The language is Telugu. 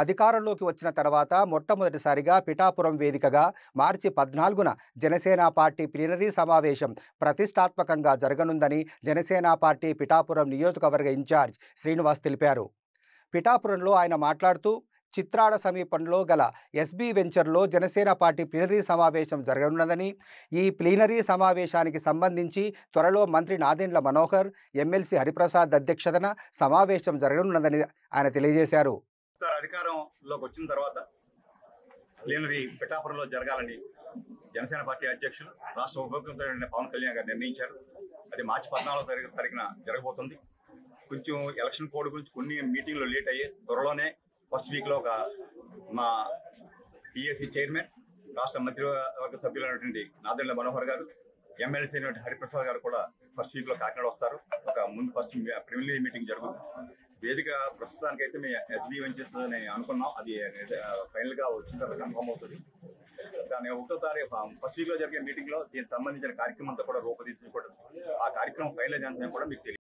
అధికారంలోకి వచ్చిన తర్వాత మొట్టమొదటిసారిగా పిఠాపురం వేదికగా మార్చి 14న జనసేన పార్టీ ప్లీనరీ సమావేశం ప్రతిష్టాత్మకంగా జరగనుందని జనసేన పార్టీ పిఠాపురం నియోజకవర్గ ఇన్ఛార్జ్ శ్రీనివాస్ తెలిపారు. పిఠాపురంలో ఆయన మాట్లాడుతూ చిత్రాడ సమీపంలో గల ఎస్బీ వెంచర్లో జనసేన పార్టీ ప్లీనరీ సమావేశం జరగనున్నదని, ఈ ప్లీనరీ సమావేశానికి సంబంధించి త్వరలో మంత్రి నాదెండ్ల మనోహర్, ఎమ్మెల్సీ హరిప్రసాద్ అధ్యక్షతన సమావేశం జరగనున్నదని ఆయన తెలియజేశారు. అధికారంలోకి వచ్చిన తర్వాత ప్లీనరీ పిఠాపురంలో జరగాలని జనసేన పార్టీ అధ్యక్షులు రాష్ట్ర ఉప ముఖ్యమంత్రి పవన్ కళ్యాణ్ గారు నిర్ణయించారు. అది మార్చి 14వ తారీఖున జరగబోతుంది. కొంచెం ఎలక్షన్ కోడ్ గురించి కొన్ని మీటింగ్లు లేట్ అయ్యాయి. త్వరలోనే ఫస్ట్ వీక్లో మా పిఎస్సి చైర్మన్, రాష్ట్ర మంత్రివర్గ సభ్యులైనటువంటి నాదెండ్ల మనోహర్ గారు, ఎమ్మెల్సీ అయినటువంటి హరిప్రసాద్ గారు కూడా ఫస్ట్ వీక్లో కాకినాడ వస్తారు. ముందు ఫస్ట్ ప్రిలిమినరీ మీటింగ్ జరుగుతుంది. వేదిక ప్రస్తుతానికైతే మేము ఎస్బీ వెంచర్స్ అని అనుకున్నాం. అది ఫైనల్గా వచ్చిన తర్వాత కన్ఫర్మ్ అవుతుంది. దాని 1వ తారీఖు ఫస్ట్ వీక్లో జరిగే మీటింగ్లో దీనికి సంబంధించిన కార్యక్రమం అంతా కూడా రూపొందించబడుతుంది. ఆ కార్యక్రమం ఫైనల్ చేయాలని కూడా మీకు తెలియదు.